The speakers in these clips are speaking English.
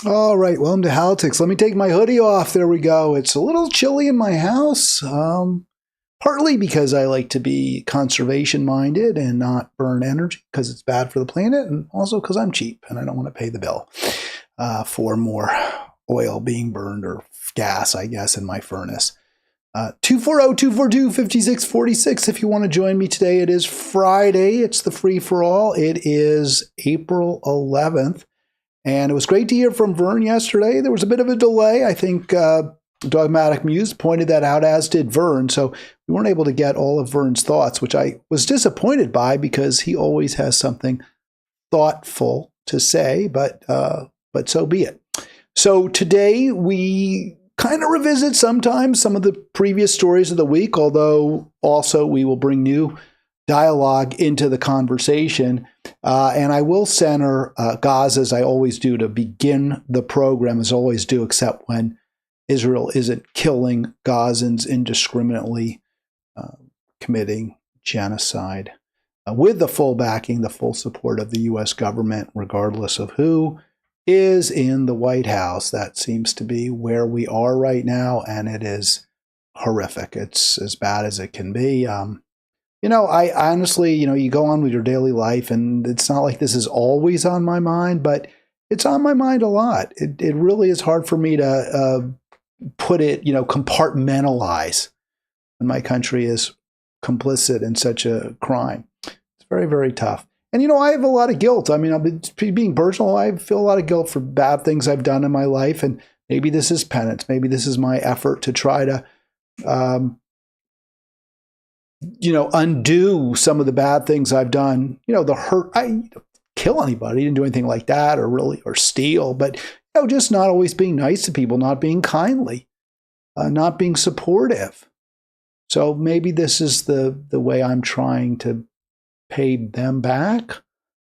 All right, welcome to Halitics. Let me take my hoodie off. There we go. It's a little chilly in my house, partly because I like to be conservation minded and not burn energy because it's bad for the planet, and also because I'm cheap and I don't want to pay the bill for more oil being burned or gas, I guess, in my furnace. 240-242-5646 if you want to join me today. It is Friday. It's the free-for-all. It is April 11th. And it was great to hear from Vern yesterday. There was a bit of a delay. I think Dogmatic Muse pointed that out, as did Vern. So we weren't able to get all of Vern's thoughts, which I was disappointed by because he always has something thoughtful to say, but so be it. So today we kind of revisit sometimes some of the previous stories of the week, although also we will bring new dialogue into the conversation. And I will center Gaza, as I always do, to begin the program, as I always do, except when Israel isn't killing Gazans indiscriminately, committing genocide, with the full backing, the full support of the U.S. government, regardless of who is in the White House. That seems to be where we are right now, and it is horrific. It's as bad as it can be. I honestly, you go on with your daily life, and it's not like this is always on my mind, but it's on my mind a lot. It really is hard for me to put it, compartmentalize when my country is complicit in such a crime. It's very, very tough. And, I have a lot of guilt. I mean, I'm being personal. I feel a lot of guilt for bad things I've done in my life, and maybe this is penance. Maybe this is my effort to try to undo some of the bad things I've done. The hurt. I didn't kill anybody, didn't do anything like that, or steal, but just not always being nice to people, not being kindly, not being supportive. So maybe this is the way I'm trying to pay them back.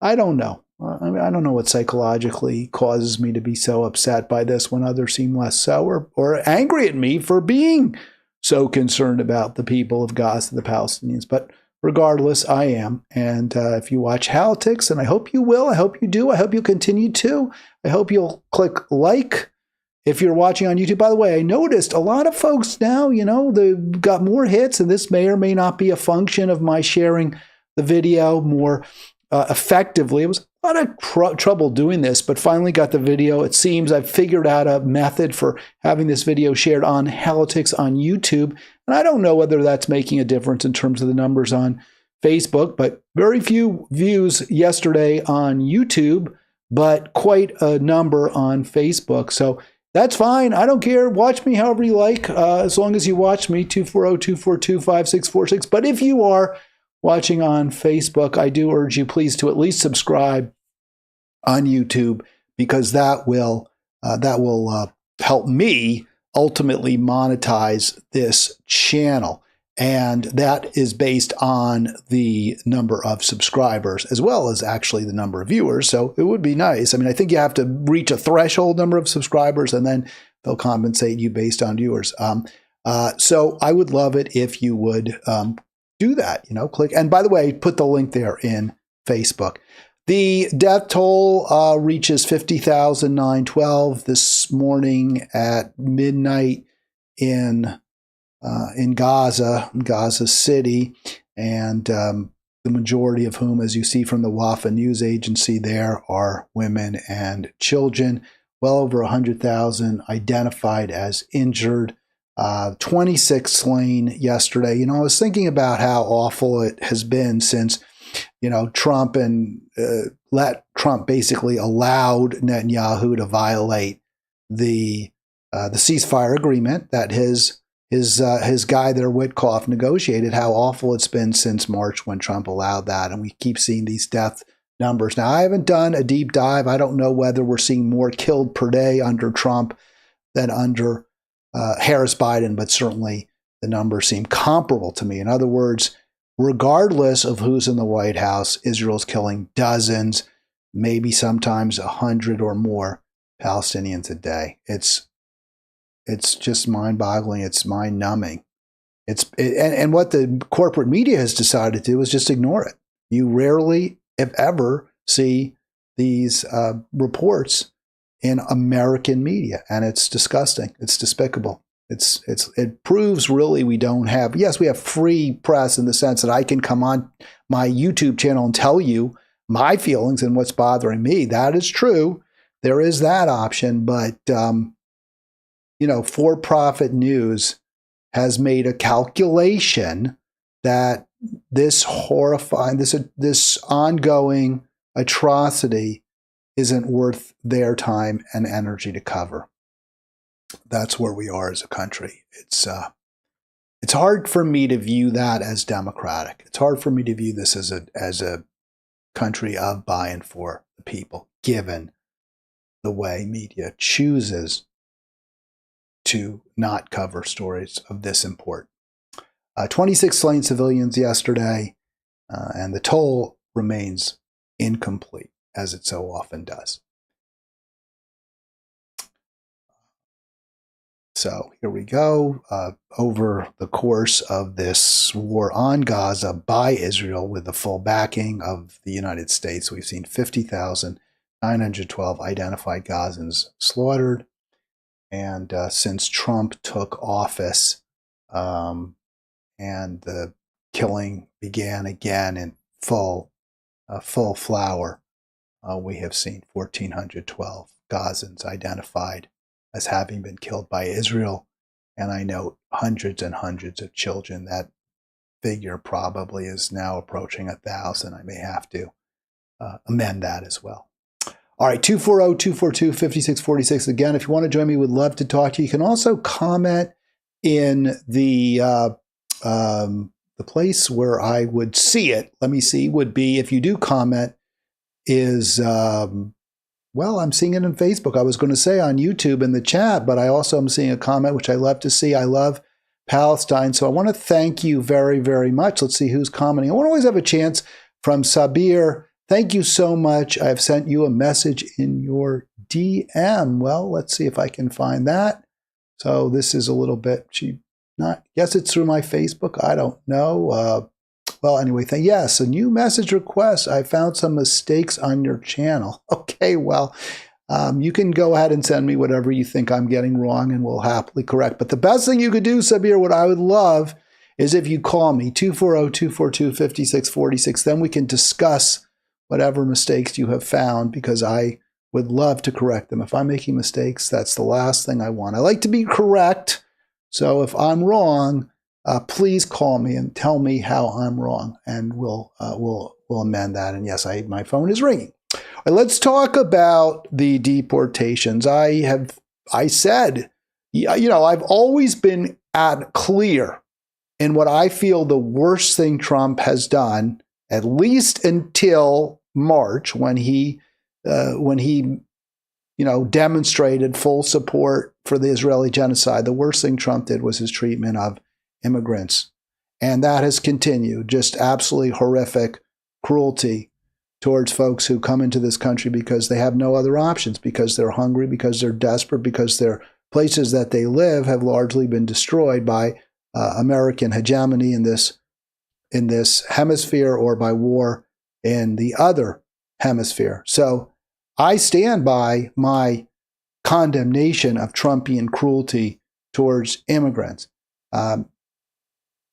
I don't know. I don't know what psychologically causes me to be so upset by this when others seem less so, or angry at me for being so concerned about the people of Gaza, the Palestinians. But regardless, I am. And if you watch Halitics, and I hope you will, I hope you do, I hope you'll continue to, I hope you'll click like if you're watching on YouTube. By the way, I noticed a lot of folks now, they've got more hits, and this may or may not be a function of my sharing the video more effectively. It was a lot of trouble doing this, but finally got the video. It seems I've figured out a method for having this video shared on Halitics on YouTube. And I don't know whether that's making a difference in terms of the numbers on Facebook, but very few views yesterday on YouTube, but quite a number on Facebook. So that's fine. I don't care. Watch me however you like, as long as you watch me, 240-242-5646. But if you are watching on Facebook, I do urge you, please, to at least subscribe on YouTube, because that will help me ultimately monetize this channel. And that is based on the number of subscribers as well as actually the number of viewers. So it would be nice. I mean, I think you have to reach a threshold number of subscribers, and then they'll compensate you based on viewers. So I would love it if you would do that, click. And by the way, put the link there in Facebook. The death toll reaches 50,912 this morning at midnight in Gaza City, and the majority of whom, as you see from the Wafa news agency, there are women and children. Well over 100,000 identified as injured. 26 slain yesterday. I was thinking about how awful it has been since, Trump basically allowed Netanyahu to violate the ceasefire agreement that his guy there, Witkoff, negotiated. How awful it's been since March when Trump allowed that, and we keep seeing these death numbers. Now, I haven't done a deep dive. I don't know whether we're seeing more killed per day under Trump than under Harris Biden, but certainly the numbers seem comparable to me. In other words, regardless of who's in the White House, Israel's killing dozens, maybe sometimes 100 or more Palestinians a day. It's just mind-boggling. It's mind-numbing. And what the corporate media has decided to do is just ignore it. You rarely, if ever, see these reports in American media, and it's disgusting. It's despicable. It proves really we don't have, yes, we have free press in the sense that I can come on my YouTube channel and tell you my feelings and what's bothering me. That is true. There is that option, but for-profit news has made a calculation that this horrifying, this ongoing atrocity isn't worth their time and energy to cover. That's where we are as a country. It's hard for me to view that as democratic. It's hard for me to view this as a country of by and for the people, given the way media chooses to not cover stories of this import. 26 slain civilians yesterday, and the toll remains incomplete, as it so often does. So here we go. Over the course of this war on Gaza by Israel with the full backing of the United States, we've seen 50,912 identified Gazans slaughtered. And since Trump took office and the killing began again in full flower, we have seen 1,412 Gazans identified as having been killed by Israel. And I know hundreds and hundreds of children. That figure probably is now approaching 1,000. I may have to amend that as well. All right, 240-242-5646. Again, if you want to join me, would love to talk to you. You can also comment in the place where I would see it. Let me see, would be, if you do comment, is, I'm seeing it on Facebook. I was going to say on YouTube in the chat, but I also am seeing a comment, which I love to see. I love Palestine. So I want to thank you very, very much. Let's see who's commenting. I won't always have a chance. From Sabir, thank you so much. I've sent you a message in your DM. Well, let's see if I can find that. So this is a little bit, guess it's through my Facebook. I don't know. Anyway, yes, a new message request. I found some mistakes on your channel. Okay, well, you can go ahead and send me whatever you think I'm getting wrong, and we'll happily correct. But the best thing you could do, Sabir, what I would love is if you call me, 240-242-5646. Then we can discuss whatever mistakes you have found, because I would love to correct them. If I'm making mistakes, that's the last thing I want. I like to be correct. So if I'm wrong, please call me and tell me how I'm wrong, and we'll amend that. And yes, my phone is ringing. All right, let's talk about the deportations. I said, I've always been clear in what I feel the worst thing Trump has done, at least until March, when he demonstrated full support for the Israeli genocide. The worst thing Trump did was his treatment of immigrants. And that has continued, just absolutely horrific cruelty towards folks who come into this country because they have no other options, because they're hungry, because they're desperate, because their places that they live have largely been destroyed by American hegemony in this hemisphere, or by war in the other hemisphere. So I stand by my condemnation of Trumpian cruelty towards immigrants.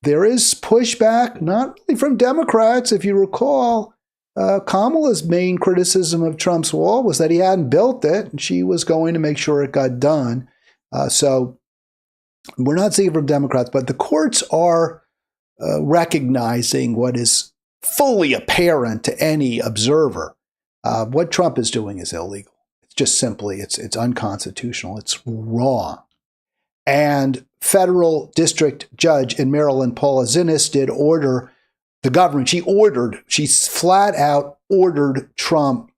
There is pushback, not really from Democrats. If you recall, Kamala's main criticism of Trump's wall was that he hadn't built it, and she was going to make sure it got done. So we're not seeing it from Democrats, but the courts are recognizing what is fully apparent to any observer. What Trump is doing is illegal. It's just simply, it's unconstitutional. It's wrong. And federal district judge in Maryland, Paula Zinnis, did order the government. She flat out ordered Trump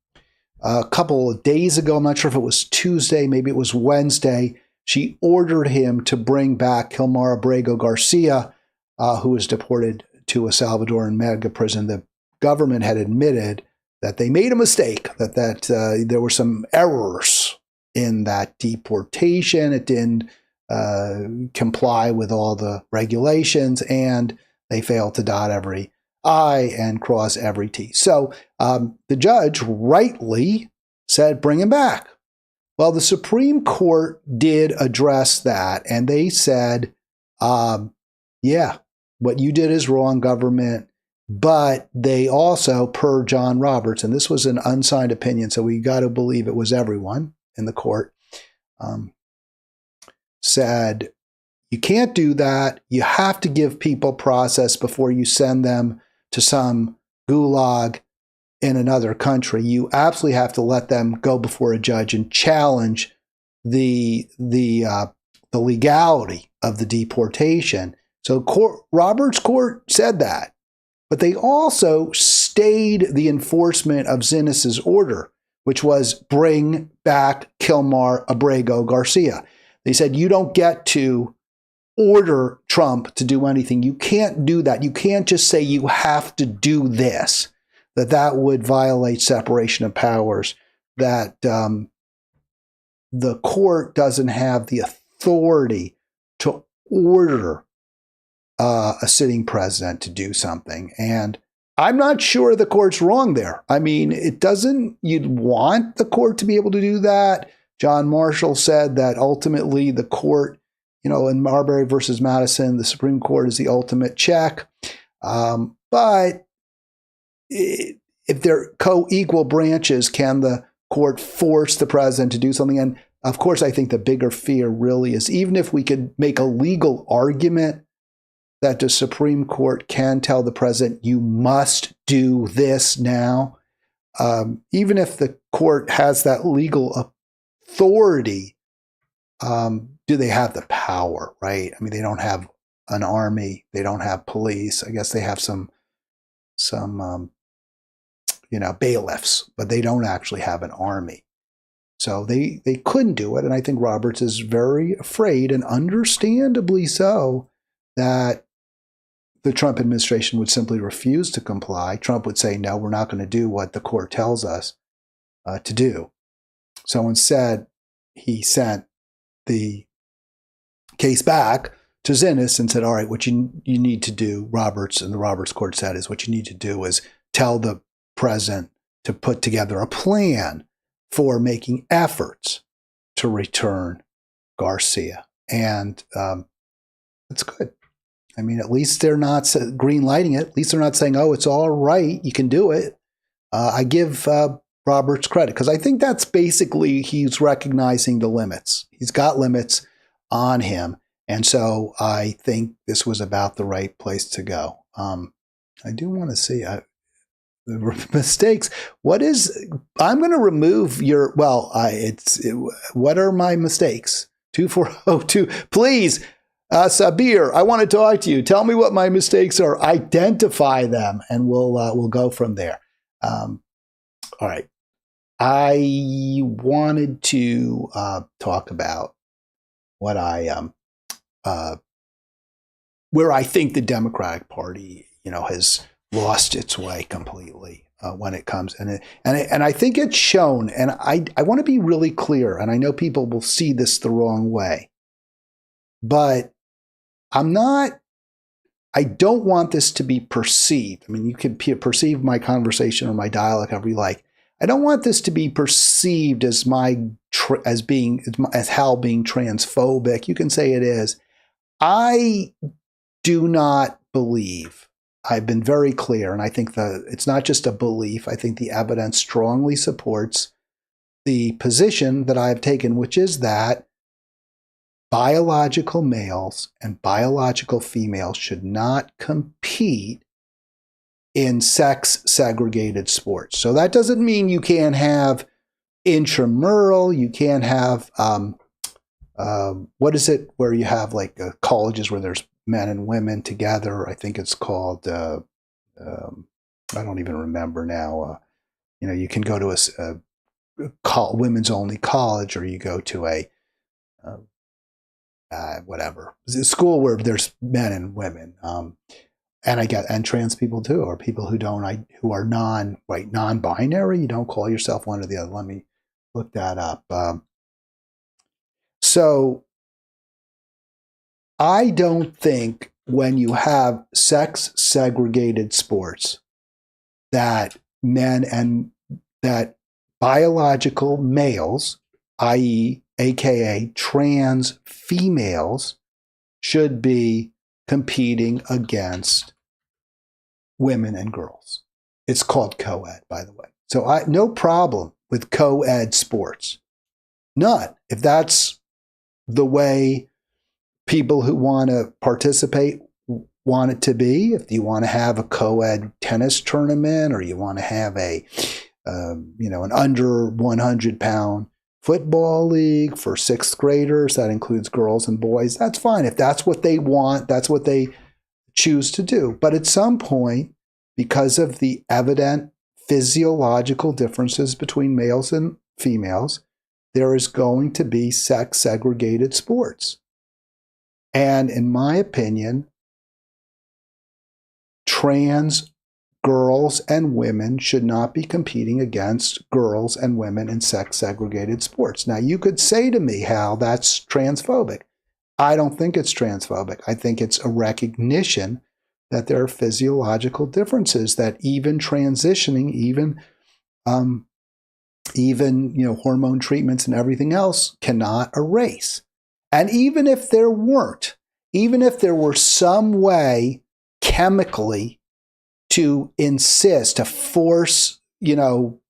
a couple of days ago. I'm not sure if it was Tuesday, maybe it was Wednesday. She ordered him to bring back Hilmar Abrego Garcia, who was deported to a Salvadoran MAGA prison. The government had admitted that they made a mistake, that there were some errors in that deportation. It didn't comply with all the regulations, and they failed to dot every I and cross every T. So the judge rightly said, bring him back. Well, the Supreme Court did address that, and they said, yeah, what you did is wrong, government. But they also, per John Roberts, and this was an unsigned opinion, so we got to believe it was everyone in the court, said, you can't do that. You have to give people process before you send them to some gulag in another country. You absolutely have to let them go before a judge and challenge the legality of the deportation. So Roberts' court said that. But they also stayed the enforcement of Zinnis's order, which was bring back Kilmar Abrego Garcia. They said, you don't get to order Trump to do anything. You can't do that. You can't just say you have to do this, that would violate separation of powers, that the court doesn't have the authority to order a sitting president to do something. And I'm not sure the court's wrong there. I mean, you'd want the court to be able to do that. John Marshall said that ultimately the court, in Marbury versus Madison, the Supreme Court is the ultimate check. But if they're co-equal branches, can the court force the president to do something? And of course, I think the bigger fear really is, even if we could make a legal argument that the Supreme Court can tell the president, you must do this now, even if the court has that legal authority, do they have the power, right? I mean, they don't have an army. They don't have police. I guess they have some bailiffs, but they don't actually have an army. So they couldn't do it. And I think Roberts is very afraid, and understandably so, that the Trump administration would simply refuse to comply. Trump would say, no, we're not going to do what the court tells us to do. So instead, he sent the case back to Zinnis and said, all right, what you need to do, Roberts, and the Roberts court said, is what you need to do is tell the president to put together a plan for making efforts to return Garcia. And that's good. I mean, at least they're not green lighting it. At least they're not saying, oh, it's all right, you can do it. I give Roberts credit, because I think that's basically, he's recognizing the limits. He's got limits on him. And so I think this was about the right place to go. I do want to see the mistakes. I'm going to remove your, what are my mistakes? 2402, please. Sabir, I want to talk to you. Tell me what my mistakes are. Identify them, and we'll go from there. All right. I wanted to talk about what where I think the Democratic Party, has lost its way completely when it comes, and I think it's shown. And I want to be really clear, and I know people will see this the wrong way, but I don't want this to be perceived. I mean, you can perceive my conversation or my dialogue however you like. I don't want this to be perceived as as Hal being transphobic. You can say it is. I do not believe. I've been very clear, and I think it's not just a belief. I think the evidence strongly supports the position that I've taken, which is that biological males and biological females should not compete in sex-segregated sports. So that doesn't mean you can't have intramural, you can't have, what is it where you have like colleges where there's men and women together? I think it's called, I don't even remember now. You can go to a women's only college, or you go to a school where there's men and women. And trans people too, or people who are non-binary. You don't call yourself one or the other. Let me look that up. So I don't think when you have sex-segregated sports that biological males i.e., aka trans females, should be competing against women and girls. It's called co-ed, by the way. So no problem with co-ed sports. None. If that's the way people who want to participate want it to be, if you want to have a co-ed tennis tournament, or you want to have an under 100-pound football league for sixth graders that includes girls and boys, that's fine. If that's what they want, that's what they choose to do. But at some point, because of the evident physiological differences between males and females, there is going to be sex-segregated sports. And in my opinion, trans girls and women should not be competing against girls and women in sex-segregated sports. Now, you could say to me, Hal, that's transphobic. I don't think it's transphobic. I think it's a recognition that there are physiological differences that even transitioning, even hormone treatments and everything else cannot erase. And even if there weren't, even if there were some way chemically to insist, to force,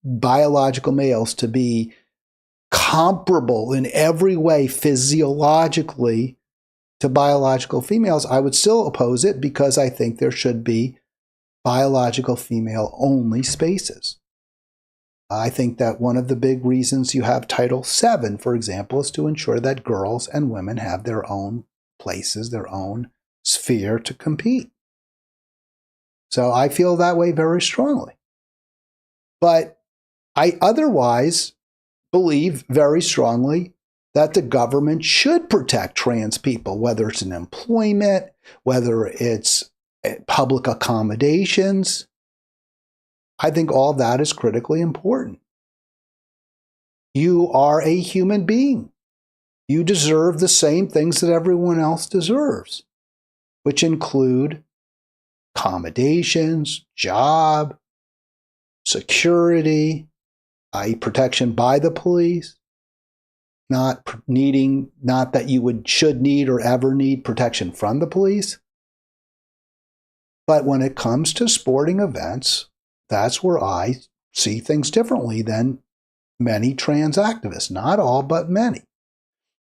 biological males to be comparable in every way physiologically to biological females, I would still oppose it, because I think there should be biological female only spaces. I think that one of the big reasons you have Title VII, for example, is to ensure that girls and women have their own places, their own sphere to compete. So I feel that way very strongly. But I otherwise believe very strongly that the government should protect trans people, whether it's in employment, whether it's public accommodations. I think all that is critically important. You are a human being. You deserve the same things that everyone else deserves, which include accommodations, job, security, i.e. protection by the police, not that you should need or ever need protection from the police. But when it comes to sporting events, that's where I see things differently than many trans activists. Not all, but many.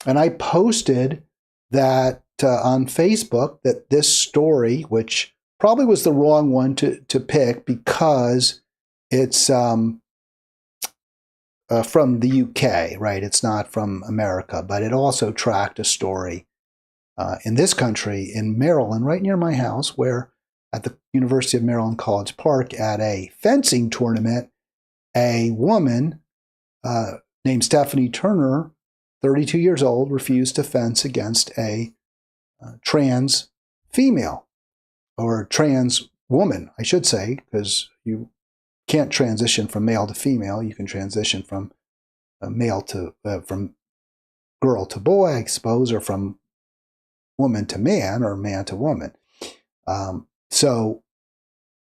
And I posted that on Facebook, that this story, which probably was the wrong one to pick because it's from the UK, right? It's not from America, but it also tracked a story in this country, in Maryland, right near my house, where at the University of Maryland College Park at a fencing tournament, a woman named Stephanie Turner, 32 years old, refused to fence against a trans female, or trans woman, I should say, because you can't transition from male to female. You can transition from from girl to boy, I suppose, or from woman to man, or man to woman. So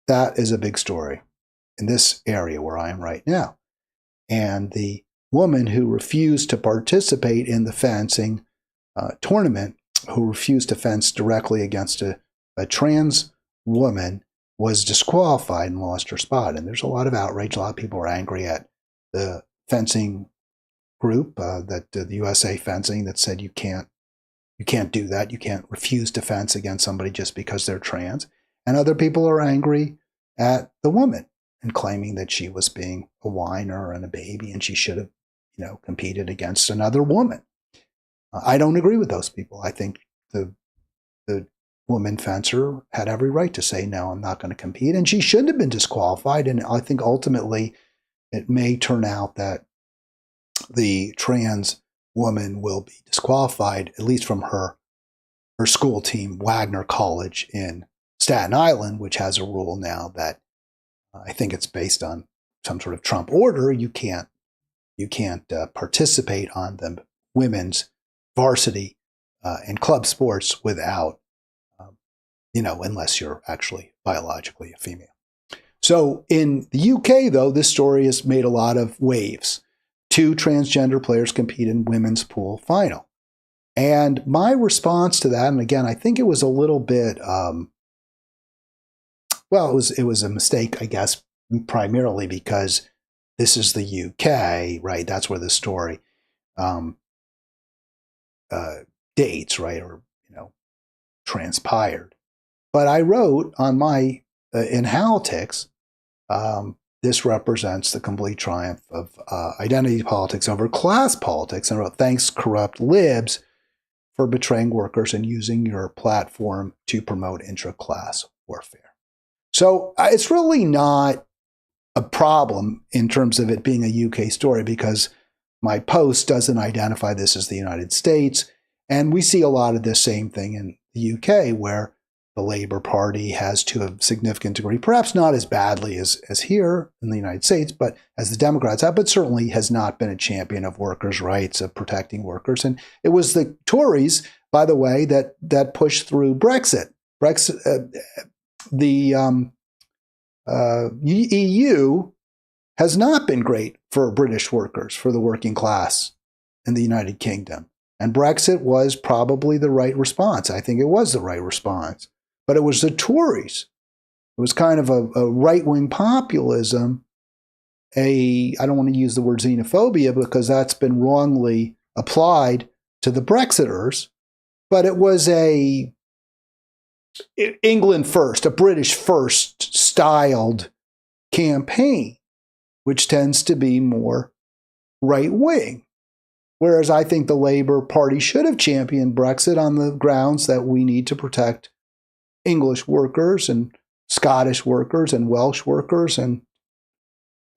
that is a big story in this area where I am right now. And the woman who refused to participate in the fencing tournament, who refused to fence directly against a trans woman, was disqualified and lost her spot. And there's a lot of outrage. A lot of people are angry at the fencing group, the USA Fencing, that said you can't do that. You can't refuse to fence against somebody just because they're trans. And other people are angry at the woman and claiming that she was being a whiner and a baby, and she should have, competed against another woman. I don't agree with those people. I think the woman fencer had every right to say, no, I'm not going to compete. And she shouldn't have been disqualified. And I think ultimately it may turn out that the trans woman will be disqualified, at least from her school team, Wagner College in Staten Island, which has a rule now that I think it's based on some sort of Trump order. You can't participate on the women's varsity and club sports without, unless you're actually biologically a female. So in the UK, though, this story has made a lot of waves two transgender players compete in women's pool final. And my response to that, and again, I think it was a little bit, it was a mistake, I guess, primarily because this is the UK, right? That's where the story dates, right, or transpired. But I wrote on my in Halitics, this represents the complete triumph of identity politics over class politics, and I wrote, thanks corrupt libs for betraying workers and using your platform to promote intra-class warfare. So it's really not a problem in terms of it being a UK story, because my post doesn't identify this as the United States. And we see a lot of this same thing in the UK, where the Labour Party has, to a significant degree, perhaps not as badly as here in the United States, but as the Democrats have, but certainly has not been a champion of workers' rights, of protecting workers. And it was the Tories, by the way, that pushed through Brexit. The EU has not been great for British workers, for the working class in the United Kingdom. And Brexit was probably the right response. I think it was the right response. But it was the Tories. It was kind of a right-wing populism, I don't want to use the word xenophobia because that's been wrongly applied to the Brexiters, but it was a England first, a British first styled campaign, which tends to be more right-wing. Whereas I think the Labour Party should have championed Brexit on the grounds that we need to protect English workers and Scottish workers and Welsh workers and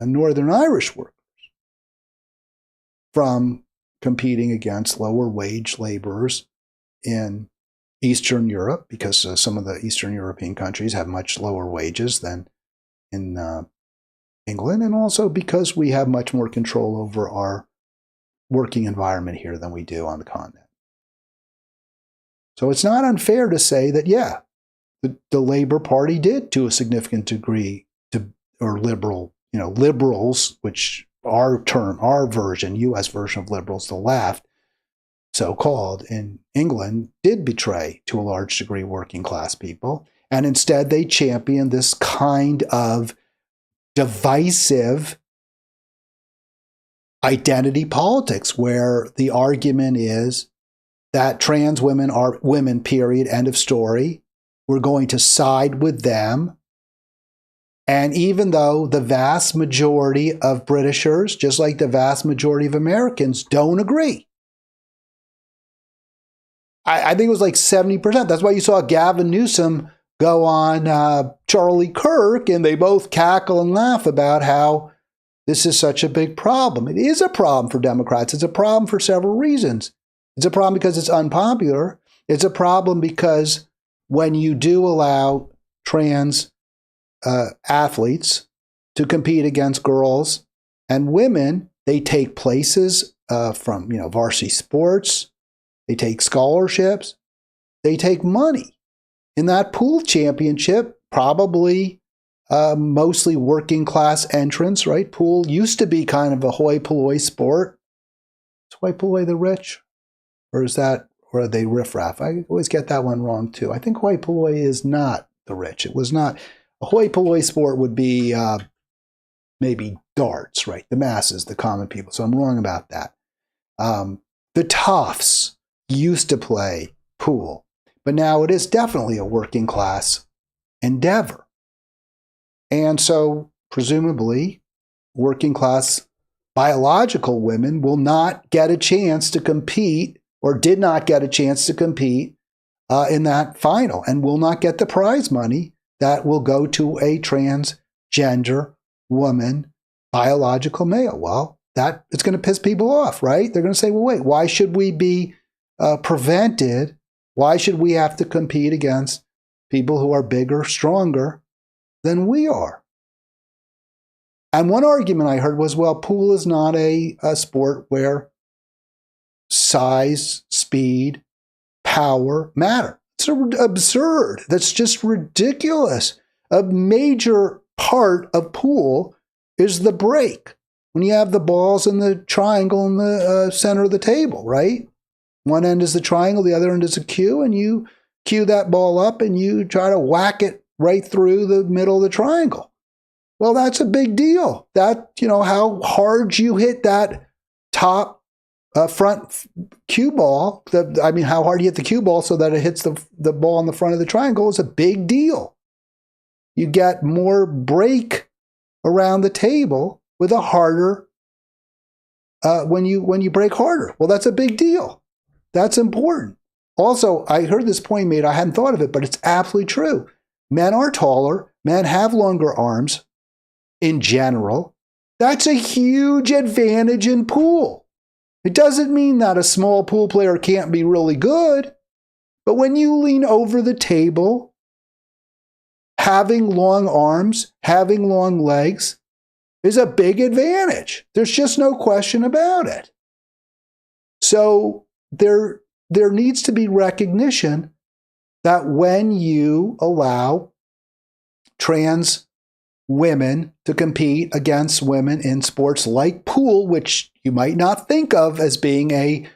Northern Irish workers from competing against lower wage laborers in Eastern Europe, because some of the Eastern European countries have much lower wages than in England, and also because we have much more control over our working environment here than we do on the continent. So it's not unfair to say that, yeah, the Labour Party did, to a significant degree, liberals, which our version, U.S. version of liberals, the left, so-called, in England, did betray, to a large degree, working class people. And instead, they championed this kind of divisive identity politics, where the argument is that trans women are women, period, end of story. We're going to side with them. And even though the vast majority of Britishers, just like the vast majority of Americans, don't agree. I think it was like 70%. That's why you saw Gavin Newsom go on Charlie Kirk, and they both cackle and laugh about how this is such a big problem. It is a problem for Democrats. It's a problem for several reasons. It's a problem because it's unpopular. It's a problem because when you do allow trans athletes to compete against girls and women, they take places from varsity sports. They take scholarships. They take money. In that pool championship, probably mostly working class entrants, right? Pool used to be kind of a hoi polloi sport. Is hoi polloi the rich? Or are they riffraff? I always get that one wrong too. I think hoi polloi is not the rich. It was not. A hoi polloi sport would be maybe darts, right? The masses, the common people. So I'm wrong about that. The toffs used to play pool, but now it is definitely a working class endeavor. And so presumably working class biological women will not get a chance to compete, or did not get a chance to compete in that final, and will not get the prize money that will go to a transgender woman, biological male. Well, that it's going to piss people off, right? They're going to say, well, wait, why should we be prevented? Why should we have to compete against people who are bigger, stronger than we are? And one argument I heard was, well, pool is not a sport where size, speed, power matter. It's absurd. That's just ridiculous. A major part of pool is the break. when you have the balls in the triangle in the center of the table, right? One end is the triangle, the other end is a cue, and you cue that ball up and you try to whack it right through the middle of the triangle. Well, that's a big deal. That, how hard you hit that top front cue ball, how hard you hit the cue ball so that it hits the ball on the front of the triangle is a big deal. You get more break around the table with a harder, when you break harder. Well, that's a big deal. That's important. Also, I heard this point made, I hadn't thought of it, but it's absolutely true. Men are taller, men have longer arms in general. That's a huge advantage in pool. It doesn't mean that a small pool player can't be really good, but when you lean over the table, having long arms, having long legs is a big advantage. There's just no question about it. So there needs to be recognition that when you allow trans women to compete against women in sports like pool, which you might not think of as being a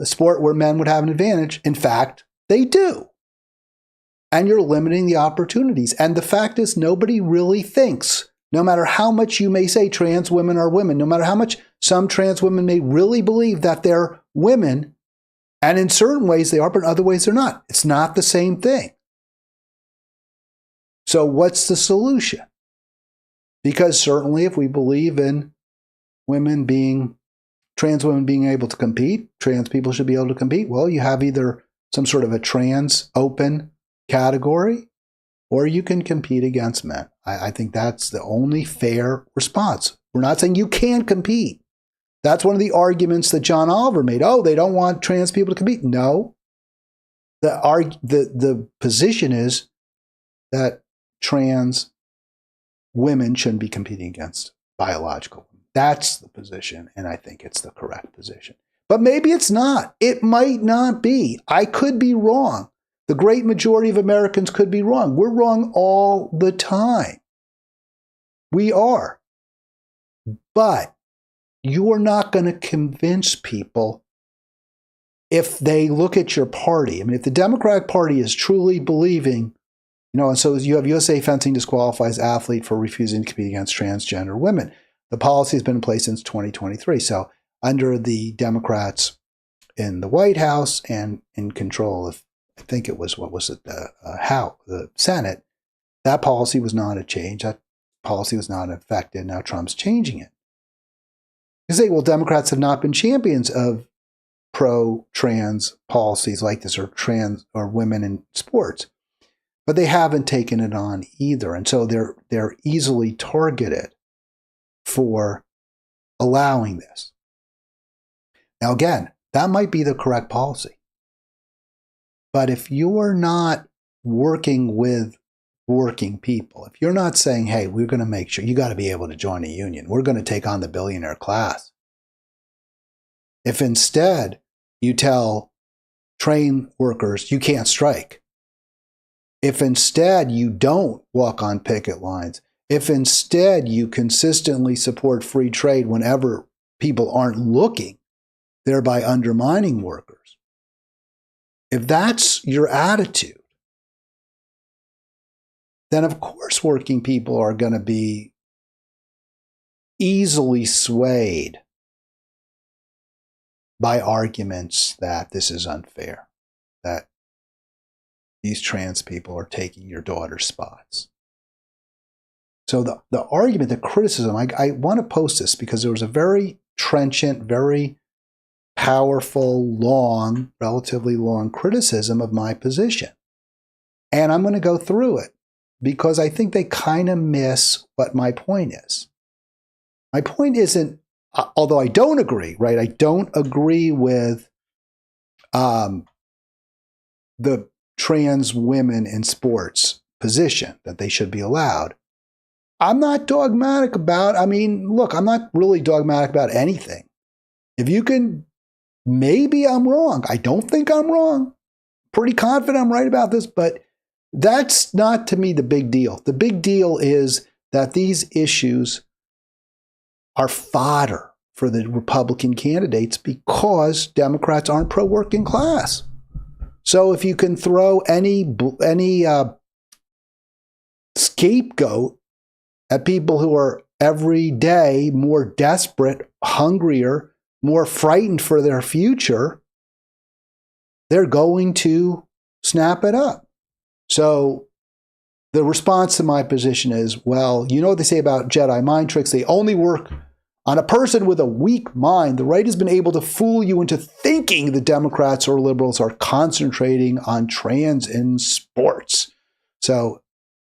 sport where men would have an advantage, in fact, they do. And you're limiting the opportunities. And the fact is, nobody really thinks, no matter how much you may say trans women are women, no matter how much some trans women may really believe that they're women, and in certain ways they are, but in other ways they're not. It's not the same thing. So what's the solution? Because certainly if we believe in trans women being able to compete, trans people should be able to compete, well, you have either some sort of a trans open category, or you can compete against men. I think that's the only fair response. We're not saying you can't compete. That's one of the arguments that John Oliver made. Oh, they don't want trans people to compete. No. The position is that trans women shouldn't be competing against biological women. That's the position, and I think it's the correct position. But maybe it's not. It might not be. I could be wrong. The great majority of Americans could be wrong. We're wrong all the time. We are. But you are not going to convince people if they look at your party. I mean, if the Democratic Party is truly believing, and so you have USA Fencing disqualifies athlete for refusing to compete against transgender women. The policy has been in place since 2023. So under the Democrats in the White House and in control of, I think it was, the Senate, that policy was not a change. That policy was not affected. Now Trump's changing it. You say, well, Democrats have not been champions of pro-trans policies like this, or trans or women in sports, but they haven't taken it on either. And so they're easily targeted for allowing this. Now, again, that might be the correct policy. But if you're not working with working people, if you're not saying, hey, we're going to make sure you got to be able to join a union, we're going to take on the billionaire class. If instead you tell train workers you can't strike, if instead you don't walk on picket lines, if instead you consistently support free trade whenever people aren't looking, thereby undermining workers, if that's your attitude, then of course working people are going to be easily swayed by arguments that this is unfair, that these trans people are taking your daughter's spots. So the argument, the criticism, I want to post this because there was a very trenchant, very powerful, relatively long criticism of my position. And I'm going to go through it, because I think they kind of miss what my point is. My point isn't, although I don't agree, right? I don't agree with the trans women in sports position that they should be allowed. I'm not dogmatic about, look, I'm not really dogmatic about anything. If you can, maybe I'm wrong. I don't think I'm wrong. Pretty confident I'm right about this, but that's not, to me, the big deal. The big deal is that these issues are fodder for the Republican candidates because Democrats aren't pro-working class. So if you can throw any scapegoat at people who are every day more desperate, hungrier, more frightened for their future, they're going to snap it up. So the response to my position is, well, you know what they say about Jedi mind tricks? They only work on a person with a weak mind. The right has been able to fool you into thinking the Democrats or liberals are concentrating on trans in sports. So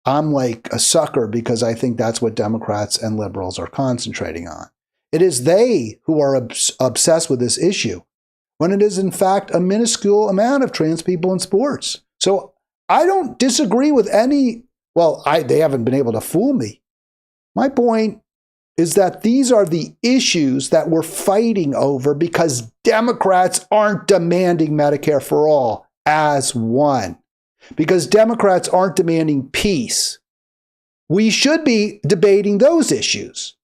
I'm like a sucker because I think that's what Democrats and liberals are concentrating on. It is they who are obsessed with this issue, when it is in fact a minuscule amount of trans people in sports. So I don't disagree with any, they haven't been able to fool me. My point is that these are the issues that we're fighting over because Democrats aren't demanding Medicare for all as one. Because Democrats aren't demanding peace. We should be debating those issues.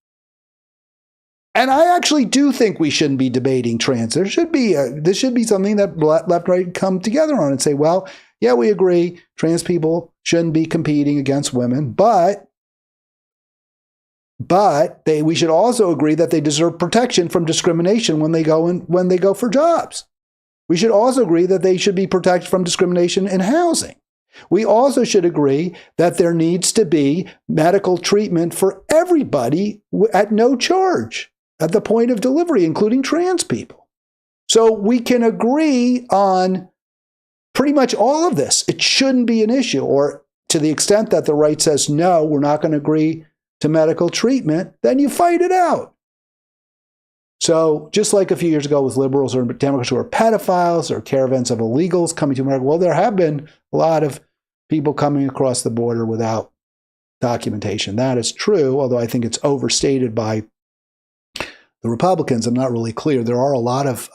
And I actually do think we shouldn't be debating trans. This should be something that left, right come together on and say, well, yeah, we agree. Trans people shouldn't be competing against women, but we should also agree that they deserve protection from discrimination when they go for jobs. We should also agree that they should be protected from discrimination in housing. We also should agree that there needs to be medical treatment for everybody at no charge at the point of delivery, including trans people. So we can agree on pretty much all of this. It shouldn't be an issue, or to the extent that the right says, no, we're not going to agree to medical treatment, then you fight it out. So just like a few years ago with liberals or Democrats who are pedophiles or caravans of illegals coming to America, well, there have been a lot of people coming across the border without documentation. That is true, although I think it's overstated by the Republicans. I'm not really clear. There are a lot of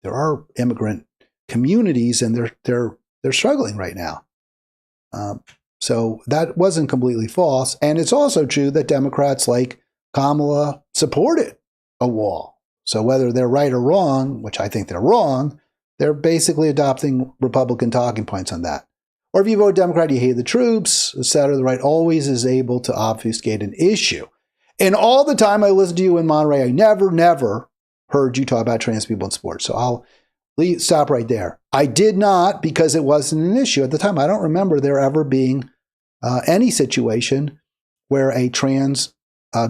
there are immigrant communities, and they're struggling right now. So that wasn't completely false. And it's also true that Democrats like Kamala supported a wall. So whether they're right or wrong, which I think they're wrong, they're basically adopting Republican talking points on that. Or if you vote Democrat, you hate the troops, etc. The right always is able to obfuscate an issue. And all the time I listened to you in Monterey, I never heard you talk about trans people in sports. So I'll stop right there. I did not, because it wasn't an issue at the time. I don't remember there ever being any situation where a trans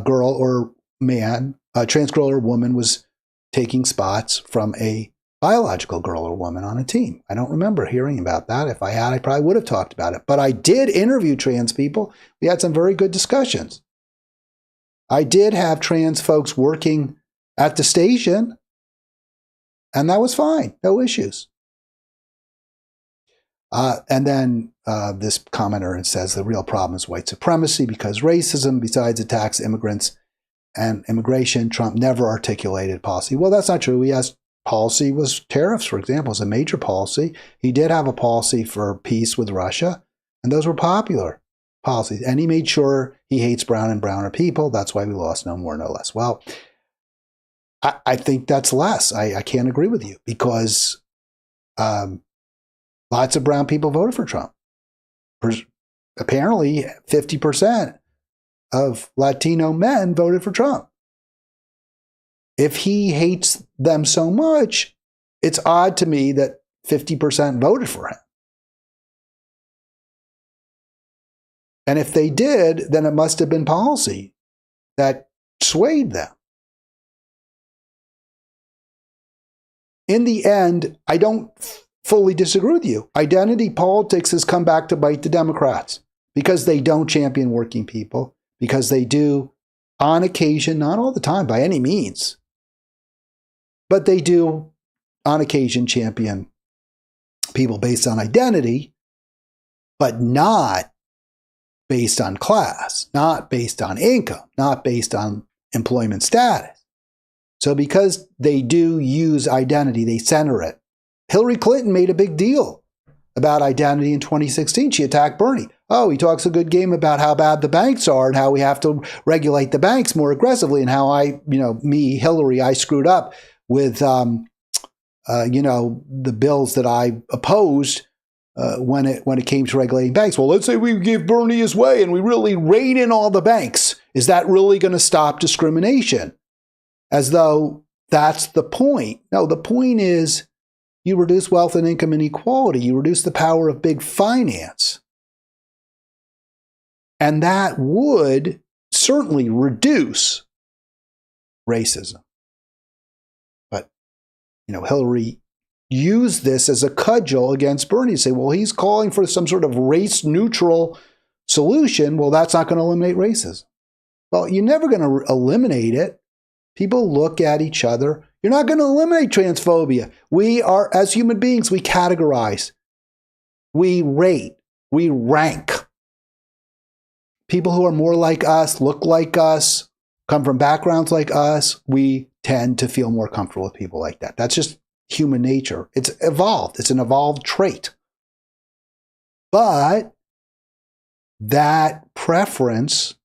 girl or man, a trans girl or woman was taking spots from a biological girl or woman on a team. I don't remember hearing about that. If I had, I probably would have talked about it. But I did interview trans people. We had some very good discussions. I did have trans folks working at the station, and that was fine. No issues. And then this commenter says the real problem is white supremacy because racism, besides attacks immigrants and immigration, Trump never articulated policy. Well, that's not true. He has policy was tariffs, for example, is a major policy. He did have a policy for peace with Russia, and those were popular policies. And he made sure he hates brown and browner people. That's why we lost no more, no less. Well, I think that's less. I can't agree with you because lots of brown people voted for Trump. Apparently, 50% of Latino men voted for Trump. If he hates them so much, it's odd to me that 50% voted for him. And if they did, then it must have been policy that swayed them. In the end, I don't fully disagree with you. Identity politics has come back to bite the Democrats because they don't champion working people, because they do on occasion, not all the time by any means, but they do on occasion champion people based on identity, but not based on class, not based on income, not based on employment status. So because they do use identity, they center it. Hillary Clinton made a big deal about identity in 2016. She attacked Bernie. Oh, he talks a good game about how bad the banks are and how we have to regulate the banks more aggressively and how Hillary, I screwed up with, the bills that I opposed when it came to regulating banks. Well, let's say we give Bernie his way and we really rein in all the banks. Is that really going to stop discrimination? As though that's the point. No, the point is you reduce wealth and income inequality. You reduce the power of big finance. And that would certainly reduce racism. But, Hillary used this as a cudgel against Bernie to say, well, he's calling for some sort of race-neutral solution. Well, that's not going to eliminate racism. Well, you're never going to eliminate it. People look at each other. You're not going to eliminate transphobia. We are, as human beings, we categorize, we rate, we rank. People who are more like us, look like us, come from backgrounds like us, we tend to feel more comfortable with people like that. That's just human nature. It's evolved. It's an evolved trait. But that preference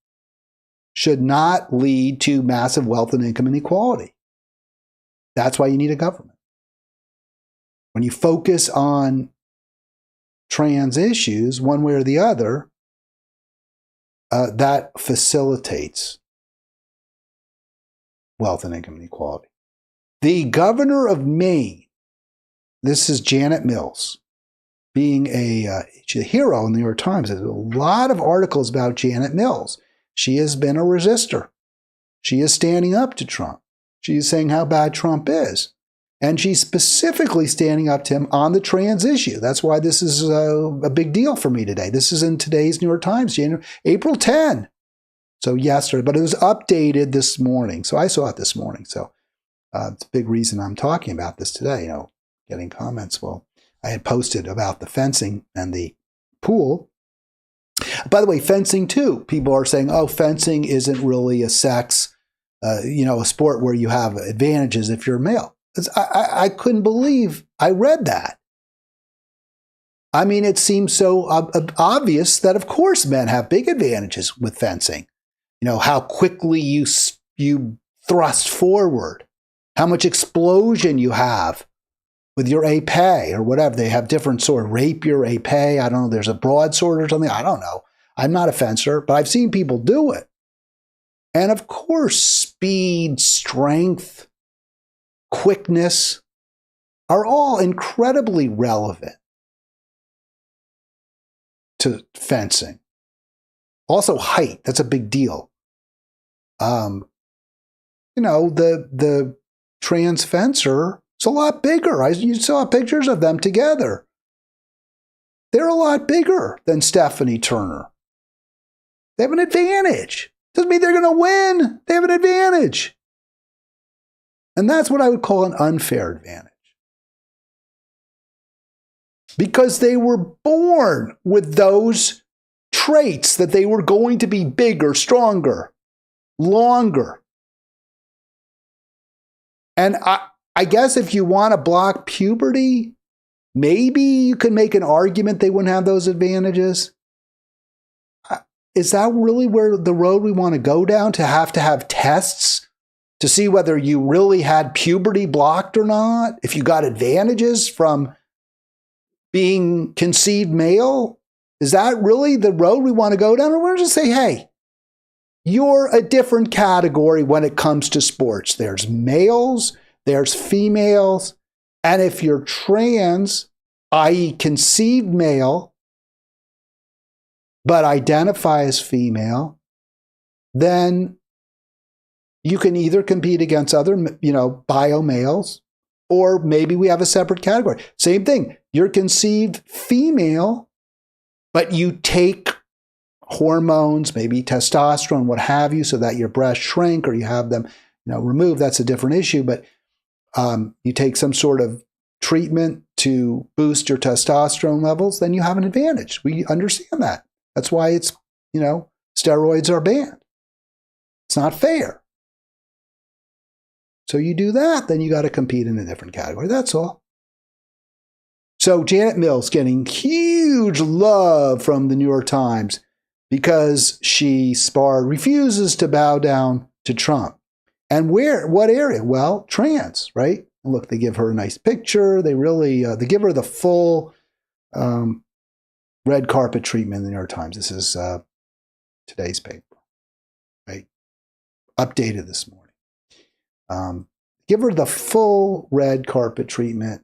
should not lead to massive wealth and income inequality. That's why you need a government. When you focus on trans issues, one way or the other, that facilitates wealth and income inequality. The governor of Maine, this is Janet Mills, being she's a hero in the New York Times. There's a lot of articles about Janet Mills. She has been a resistor. She is standing up to Trump. She is saying how bad Trump is. And she's specifically standing up to him on the trans issue. That's why this is a big deal for me today. This is in today's New York Times, April 10. So yesterday, but it was updated this morning. So I saw it this morning. So it's a big reason I'm talking about this today, getting comments. Well, I had posted about the fencing and the pool. By the way, fencing too. People are saying, oh, fencing isn't really a sex, a sport where you have advantages if you're male. I couldn't believe I read that. I mean, it seems so obvious that, of course, men have big advantages with fencing. How quickly you thrust forward, how much explosion you have with your épée or whatever. They have different sort of rapier, épée. I don't know. There's a broadsword or something. I don't know. I'm not a fencer, but I've seen people do it. And of course, speed, strength, quickness are all incredibly relevant to fencing. Also, height. That's a big deal. The trans fencer is a lot bigger. You saw pictures of them together. They're a lot bigger than Stephanie Turner. They have an advantage. Doesn't mean they're going to win. They have an advantage. And that's what I would call an unfair advantage. Because they were born with those traits that they were going to be bigger, stronger, longer. And I guess if you want to block puberty, maybe you can make an argument they wouldn't have those advantages. Is that really where the road we want to go down, to have tests to see whether you really had puberty blocked or not? If you got advantages from being conceived male? Is that really the road we want to go down? Or we're just say, hey, you're a different category when it comes to sports. There's males, there's females, and if you're trans, i.e. conceived male, but identify as female, then you can either compete against other, bio males, or maybe we have a separate category. Same thing. You're conceived female, but you take hormones, maybe testosterone, what have you, so that your breasts shrink or you have them, removed. That's a different issue. But you take some sort of treatment to boost your testosterone levels, then you have an advantage. We understand that. That's why it's, steroids are banned. It's not fair. So you do that, then you got to compete in a different category. That's all. So Janet Mills getting huge love from the New York Times because she refuses to bow down to Trump. And what area? Well, trans, right? Look, they give her a nice picture. They really, they give her the full red carpet treatment in the New York Times. This is today's paper, right? Updated this morning. Give her the full red carpet treatment.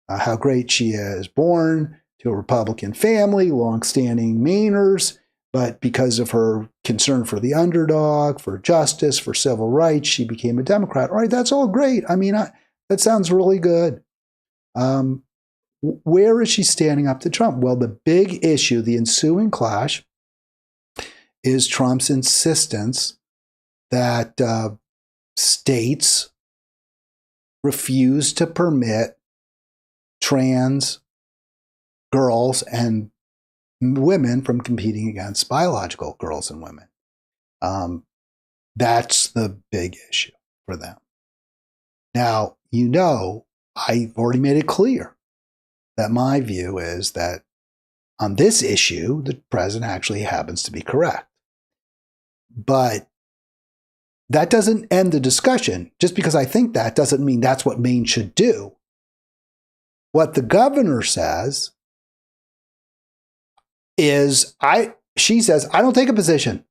How great she is. Born to a Republican family, longstanding Mainers, but because of her concern for the underdog, for justice, for civil rights, she became a Democrat. All right, that's all great. I mean, that sounds really good. Where is she standing up to Trump? Well, the big issue, the ensuing clash, is Trump's insistence that states refuse to permit trans girls and women from competing against biological girls and women. That's the big issue for them. Now, I've already made it clear that my view is that on this issue, the president actually happens to be correct. But that doesn't end the discussion. Just because I think that doesn't mean that's what Maine should do. What the governor says is, she says, I don't take a position.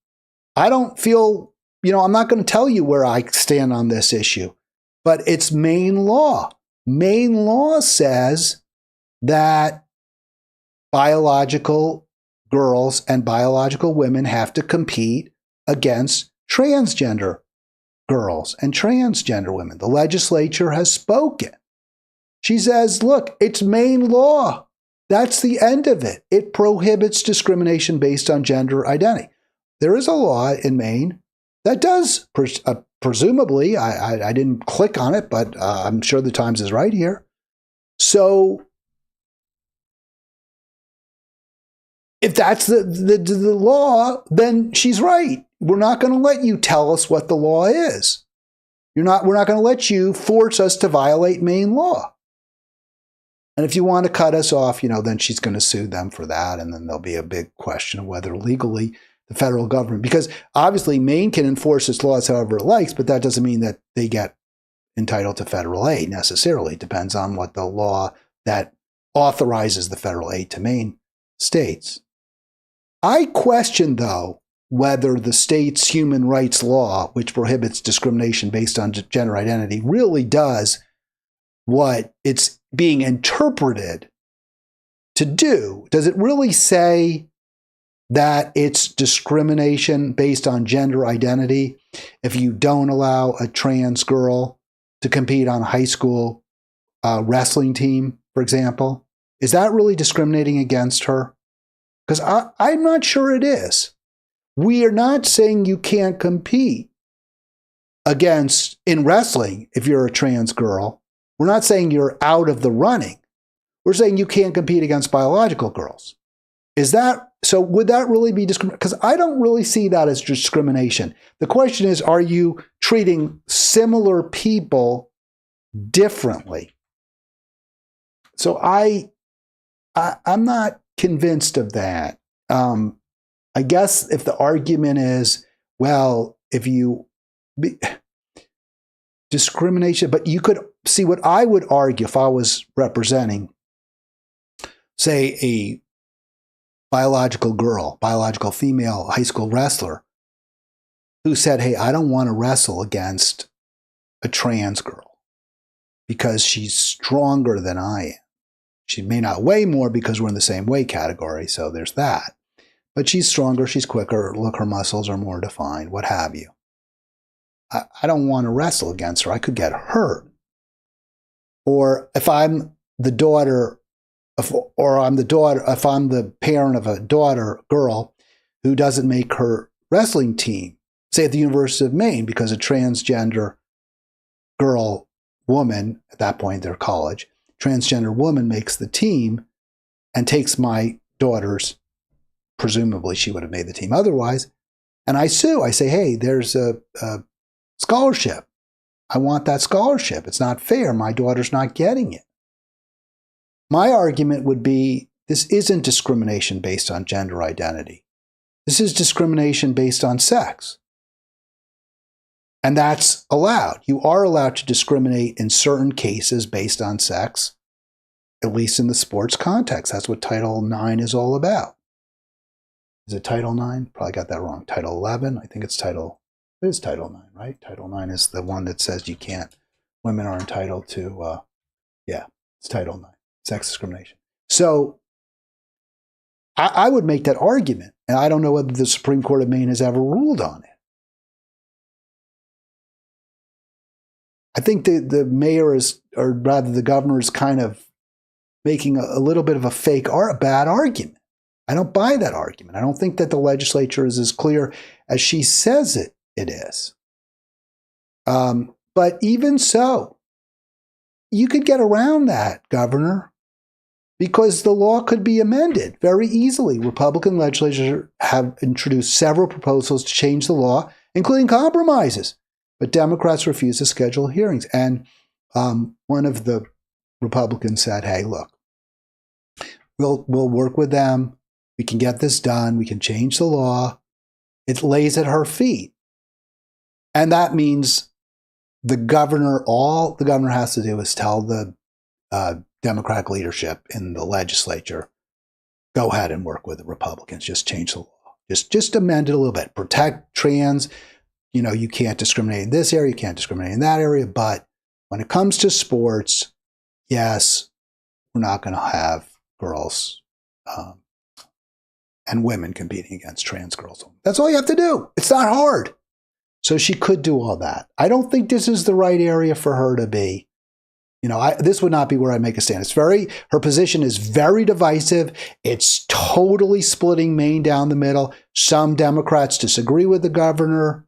I don't feel, I'm not going to tell you where I stand on this issue, but it's Maine law. Maine law says that biological girls and biological women have to compete against transgender girls and transgender women. The legislature has spoken. She says, look, it's Maine law. That's the end of it. It prohibits discrimination based on gender identity. There is a law in Maine that does, presumably, I didn't click on it, but I'm sure the Times is right here. So if that's the law, then she's right. We're not going to let you tell us what the law is. We're not going to let you force us to violate Maine law. And if you want to cut us off, then she's going to sue them for that. And then there'll be a big question of whether legally the federal government, because obviously Maine can enforce its laws however it likes, but that doesn't mean that they get entitled to federal aid necessarily. It depends on what the law that authorizes the federal aid to Maine states. I question, though, whether the state's human rights law, which prohibits discrimination based on gender identity, really does what it's being interpreted to do. Does it really say that it's discrimination based on gender identity if you don't allow a trans girl to compete on a high school wrestling team, for example? Is that really discriminating against her? Because I'm not sure it is. We are not saying you can't compete in wrestling if you're a trans girl. We're not saying you're out of the running. We're saying you can't compete against biological girls. So would that really be discrimination? Because I don't really see that as discrimination. The question is, are you treating similar people differently? So I'm not convinced of that. I guess if the argument is, well, discrimination, but you could see what I would argue if I was representing, say, a biological female high school wrestler who said, hey, I don't want to wrestle against a trans girl because she's stronger than I am. She may not weigh more because we're in the same weight category, so there's that. But she's stronger, she's quicker, look, her muscles are more defined, what have you. I don't want to wrestle against her. I could get hurt. Or if I'm the parent of a girl who doesn't make her wrestling team, say at the University of Maine, because a transgender woman, at that point they're college, transgender woman makes the team and takes my daughter's, presumably she would have made the team otherwise, and I sue. I say, hey, there's a scholarship. I want that scholarship. It's not fair. My daughter's not getting it. My argument would be this isn't discrimination based on gender identity. This is discrimination based on sex. And that's allowed. You are allowed to discriminate in certain cases based on sex, at least in the sports context. That's what Title IX is all about. Is it Title IX? Probably got that wrong. Title 11? I think it is Title IX, right? Title IX is the one that says you can't, women are entitled to, it's Title IX, sex discrimination. So I would make that argument, and I don't know whether the Supreme Court of Maine has ever ruled on it. I think the mayor is, or rather the governor is kind of making a little bit of a bad argument. I don't buy that argument. I don't think that the legislature is as clear as she says it is. But even so, you could get around that, Governor, because the law could be amended very easily. Republican legislators have introduced several proposals to change the law, including compromises. But Democrats refuse to schedule hearings. And one of the Republicans said, hey, look, we'll work with them. We can get this done. We can change the law. It lays at her feet. And that means all the governor has to do is tell the Democratic leadership in the legislature, go ahead and work with the Republicans. Just change the law. Just amend it a little bit. Protect trans. You can't discriminate in this area, you can't discriminate in that area, but when it comes to sports, yes, we're not going to have girls and women competing against trans girls. That's all you have to do. It's not hard. So she could do all that. I don't think this is the right area for her to be. This would not be where I make a stand. Her position is very divisive. It's totally splitting Maine down the middle. Some Democrats disagree with the governor.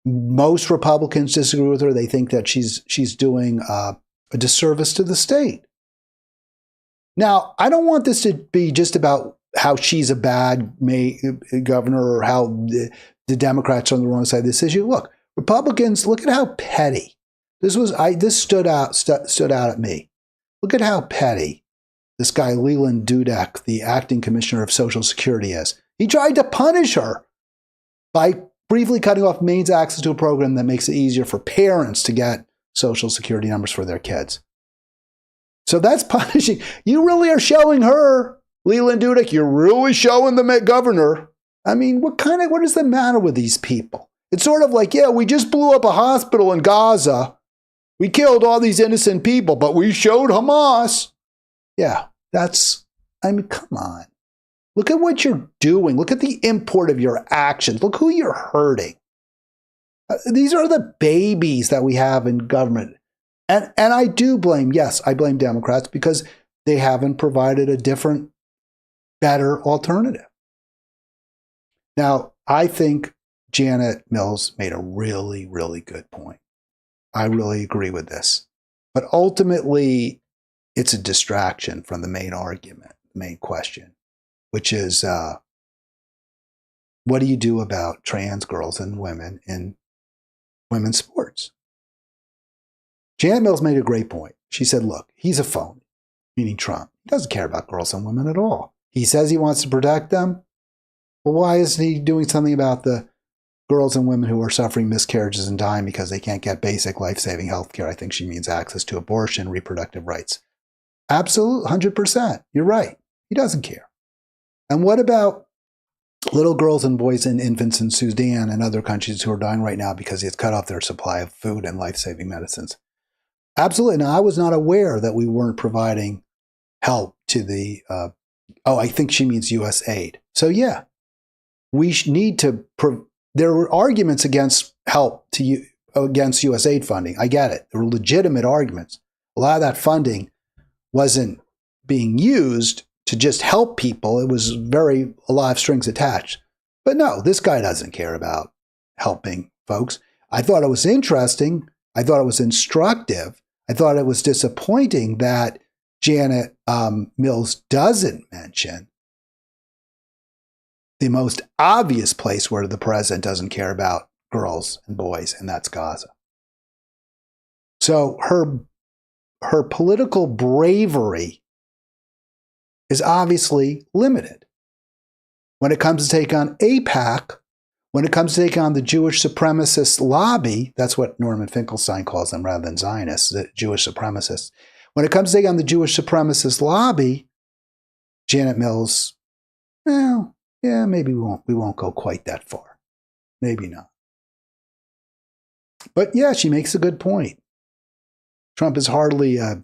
Most Republicans disagree with her. They think that she's doing a disservice to the state. Now, I don't want this to be just about how she's a bad governor or how the Democrats are on the wrong side of this issue. Look, Republicans, look at how petty this was. This stood out at me. Look at how petty this guy Leland Dudek, the acting commissioner of Social Security, is. He tried to punish her by briefly cutting off Maine's access to a program that makes it easier for parents to get Social Security numbers for their kids. So that's punishing. You really are showing her, Leland Dudek, you're really showing the governor. I mean, what is the matter with these people? It's sort of like, yeah, we just blew up a hospital in Gaza. We killed all these innocent people, but we showed Hamas. Yeah, come on. Look at what you're doing. Look at the import of your actions. Look who you're hurting. These are the babies that we have in government. And I blame Democrats because they haven't provided a different, better alternative. Now, I think Janet Mills made a really, really good point. I really agree with this. But ultimately, it's a distraction from the main argument, the main question, which is, what do you do about trans girls and women in women's sports? Janet Mills made a great point. She said, look, he's a phony, meaning Trump. He doesn't care about girls and women at all. He says he wants to protect them. Well, why isn't he doing something about the girls and women who are suffering miscarriages and dying because they can't get basic life-saving health care? I think she means access to abortion, reproductive rights. Absolutely, 100%. You're right. He doesn't care. And what about little girls and boys and infants in Sudan and other countries who are dying right now because he's cut off their supply of food and life-saving medicines? Absolutely. Now, I was not aware that we weren't providing help to the, I think she means U.S. aid. So yeah, we need to, there were arguments against help against U.S. aid funding. I get it. There were legitimate arguments. A lot of that funding wasn't being used to just help people. It was a lot of strings attached. But no, this guy doesn't care about helping folks. I thought it was interesting. I thought it was instructive. I thought it was disappointing that Janet Mills doesn't mention the most obvious place where the president doesn't care about girls and boys, and that's Gaza. So her political bravery is obviously limited. When it comes to take on AIPAC, when it comes to take on the Jewish supremacist lobby, that's what Norman Finkelstein calls them rather than Zionists, the Jewish supremacists. When it comes to take on the Jewish supremacist lobby, Janet Mills, well, yeah, maybe we won't go quite that far. Maybe not. But yeah, she makes a good point. Trump is hardly a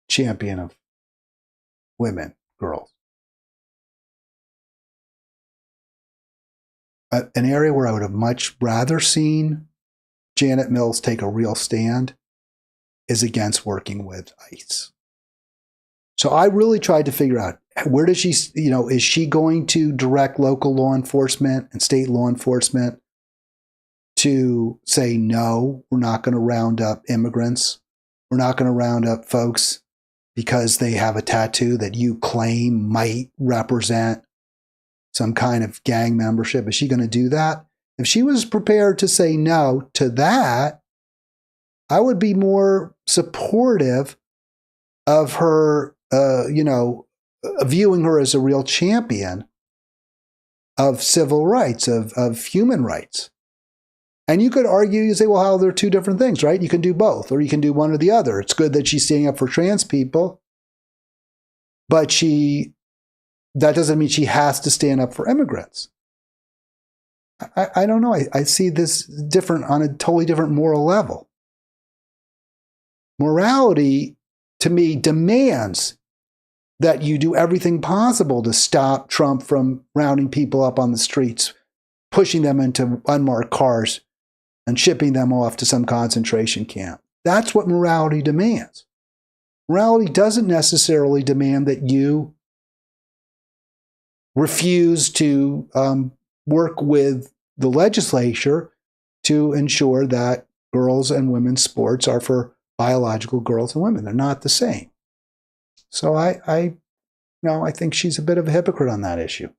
champion of women, girls. An area where I would have much rather seen Janet Mills take a real stand is against working with ICE. So I really tried to figure out, where does she, is she going to direct local law enforcement and state law enforcement to say, no, we're not going to round up immigrants. We're not going to round up folks because they have a tattoo that you claim might represent some kind of gang membership. Is she going to do that? If she was prepared to say no to that, I would be more supportive of her, viewing her as a real champion of civil rights, of human rights. And you could argue, you say, well, how they're two different things, right? You can do both, or you can do one or the other. It's good that she's standing up for trans people, but that doesn't mean she has to stand up for immigrants. I don't know. I see this different on a totally different moral level. Morality, to me, demands that you do everything possible to stop Trump from rounding people up on the streets, pushing them into unmarked cars, and shipping them off to some concentration camp. That's what morality demands. Morality doesn't necessarily demand that you refuse to work with the legislature to ensure that girls and women's sports are for biological girls and women. They're not the same. So I think she's a bit of a hypocrite on that issue.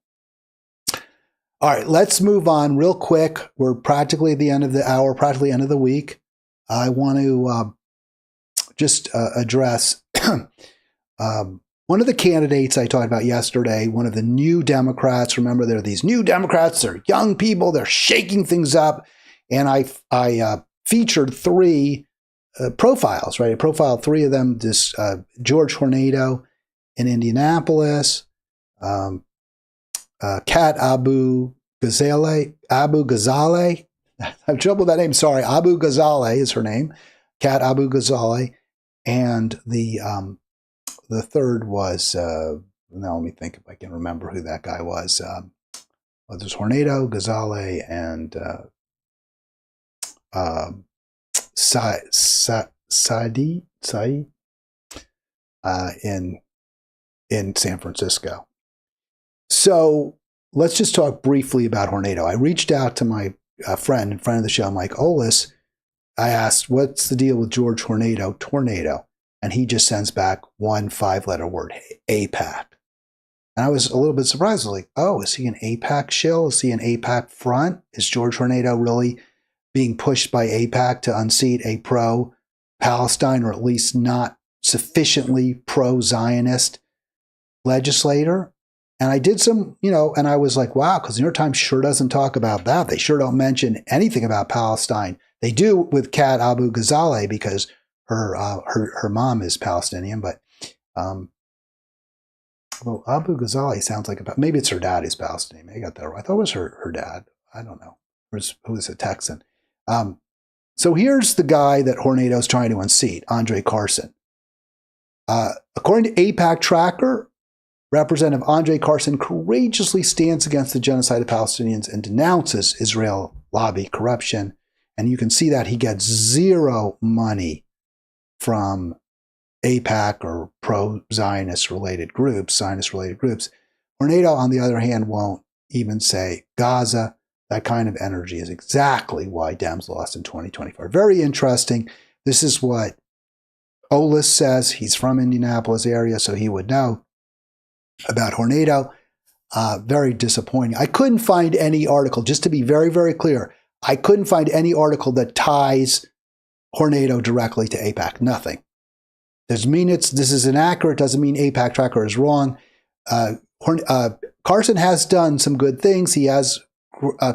All right, let's move on real quick. We're practically at the end of the hour, practically end of the week. I want to just address one of the candidates I talked about yesterday, one of the new Democrats. Remember, there are these new Democrats. They're young people. They're shaking things up. And I featured three profiles, right? I profiled three of them. This George Hornedo in Indianapolis, Kat Abu Ghazaleh. I have trouble with that name. Sorry. Abu Ghazaleh is her name. Kat Abu Ghazaleh. And the third was, now let me think if I can remember who that guy was. There's Hornedo, Ghazaleh, and Said in San Francisco. So let's just talk briefly about Hornedo. I reached out to my friend of the show, Mike Olis. I asked, what's the deal with George Hornedo, Tornado? And he just sends back one 5-letter word, AIPAC. And I was a little bit surprised. I was like, oh, is he an AIPAC shill? Is he an AIPAC front? Is George Hornedo really being pushed by AIPAC to unseat a pro-Palestine, or at least not sufficiently pro-Zionist legislator? And I did some, and I was like, wow, because the New York Times sure doesn't talk about that. They sure don't mention anything about Palestine. They do with Kat Abu Ghazaleh because her mom is Palestinian, but well, Abu Ghazaleh sounds like maybe it's her dad who's Palestinian. Maybe I got that right. I thought it was her dad. I don't know. Who was a Texan? So here's the guy that Hornedo's trying to unseat, Andre Carson. According to AIPAC Tracker, Representative Andre Carson courageously stands against the genocide of Palestinians and denounces Israel lobby corruption. And you can see that he gets zero money from AIPAC or pro-Zionist related groups, Hornedo, on the other hand, won't even say Gaza. That kind of energy is exactly why Dems lost in 2024. Very interesting. This is what Olis says. He's from Indianapolis area, so he would know about Hornedo. Very disappointing. I couldn't find any article, just to be very, very clear, I couldn't find any article that ties Hornedo directly to AIPAC. Nothing. Doesn't mean this is inaccurate. Doesn't mean AIPAC Tracker is wrong. Carson has done some good things. He has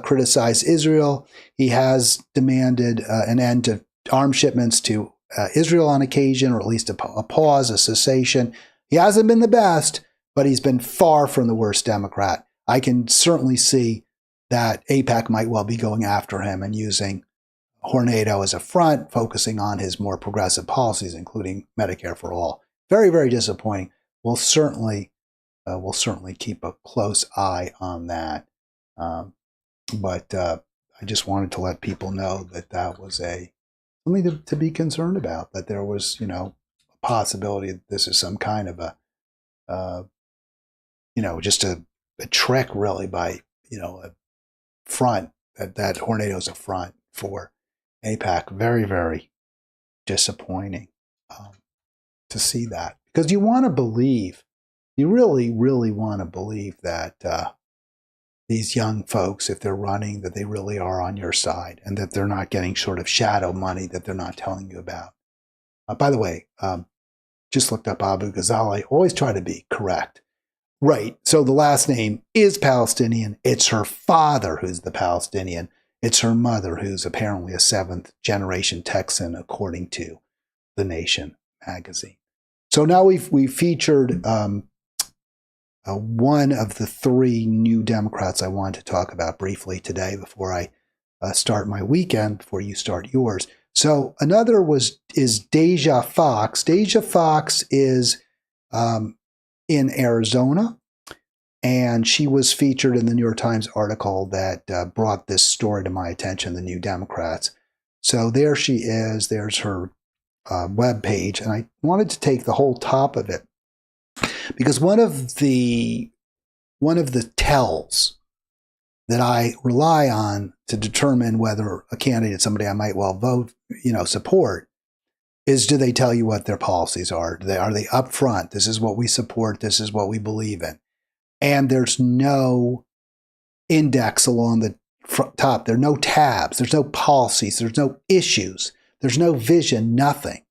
criticized Israel. He has demanded an end to arms shipments to Israel on occasion, or at least a pause, a cessation. He hasn't been the best, but he's been far from the worst Democrat. I can certainly see that AIPAC might well be going after him and using Hornedo as a front, focusing on his more progressive policies, including Medicare for all. Very, very disappointing. We'll certainly keep a close eye on that. But I just wanted to let people know that that was something to be concerned about, that there was, a possibility that this is some kind of just a trick really by, a front, that Hornedo's a front for AIPAC. Very, very disappointing to see that, because you want to believe, you really, really want to believe that these young folks, if they're running, that they really are on your side and that they're not getting sort of shadow money that they're not telling you about. By the way, just looked up Abu Ghazali. Always try to be correct. Right. So the last name is Palestinian. It's her father who's the Palestinian. It's her mother who's apparently a 7th-generation Texan, according to The Nation magazine. So now we've featured one of the 3 new Democrats I wanted to talk about briefly today before I start my weekend, before you start yours. So another is Deja Foxx. Deja Foxx is in Arizona, and she was featured in the New York Times article that brought this story to my attention, the New Democrats. So there she is. There's her web page, and I wanted to take the whole top of it because one of the tells that I rely on to determine whether a candidate, somebody I might well vote, support, is, do they tell you what their policies are? Are they upfront? This is what we support. This is what we believe in. And there's no index along the top. There are no tabs. There's no policies. There's no issues. There's no vision, nothing.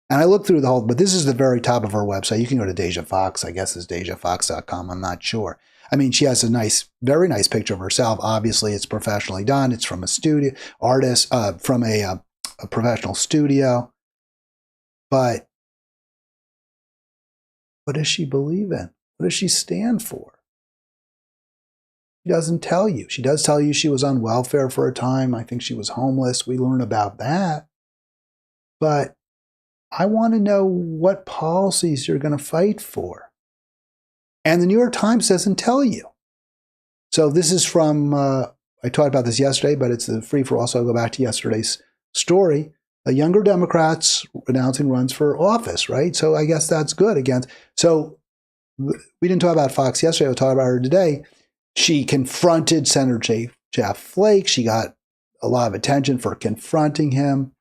And I looked through the whole, but this is the very top of her website. You can go to Deja Foxx. I guess it's dejafoxx.com. I'm not sure. I mean, she has a very nice picture of herself. Obviously, it's professionally done. It's from a studio artist, from a professional studio. But what does she believe in? What does she stand for? She doesn't tell you. She does tell you she was on welfare for a time. I think she was homeless. We learn about that. But I want to know what policies you're going to fight for. And the New York Times doesn't tell you. So this is from, I talked about this yesterday, but it's the free-for-all, so I'll go back to yesterday's story. Younger Democrats announcing runs for office, right? So I guess that's good against. So we didn't talk about Foxx yesterday. We'll talk about her today. She confronted Senator Jeff Flake. She got a lot of attention for confronting him.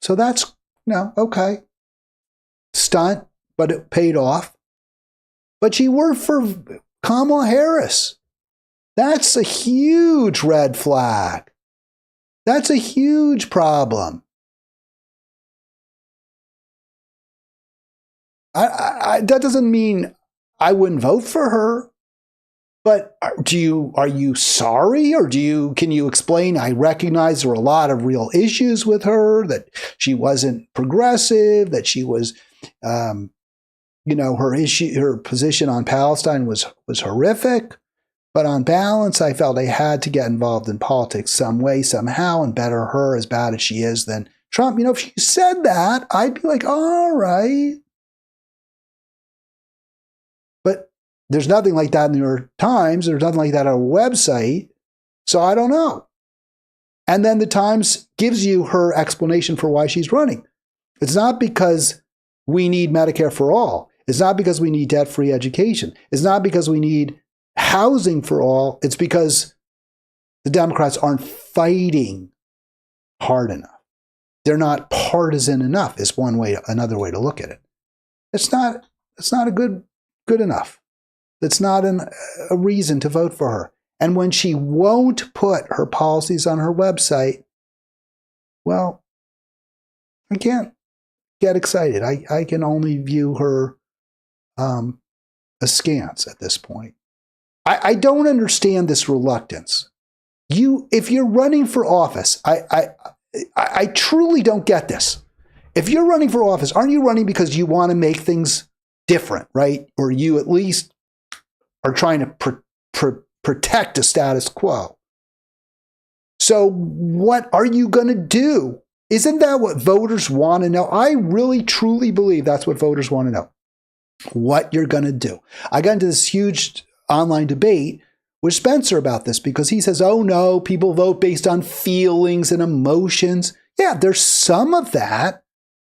So that's, okay. Stunt, but it paid off. But she worked for Kamala Harris. That's a huge red flag. That's a huge problem. That doesn't mean I wouldn't vote for her, but are you sorry, or can you explain? I recognize there were a lot of real issues with her, that she wasn't progressive, that she was, her position on Palestine was horrific. But on balance, I felt I had to get involved in politics some way, somehow, and better her, as bad as she is, than Trump. If she said that, I'd be like, all right. But there's nothing like that in the New York Times. There's nothing like that on a website. So I don't know. And then the Times gives you her explanation for why she's running. It's not because we need Medicare for all. It's not because we need debt-free education. It's not because we need housing for all. It's because the Democrats aren't fighting hard enough. They're not partisan enough, is another way to look at it. It's not a good enough. That's not a reason to vote for her. And when she won't put her policies on her website, well, I can't get excited. I can only view her askance at this point. I don't understand this reluctance. If you're running for office, I truly don't get this. If you're running for office, aren't you running because you want to make things different, right? Or you at least are trying to protect a status quo. So what are you going to do? Isn't that what voters want to know? I really, truly believe that's what voters want to know. What you're going to do. I got into this huge online debate with Spencer about this because he says, oh no, people vote based on feelings and emotions. Yeah, there's some of that,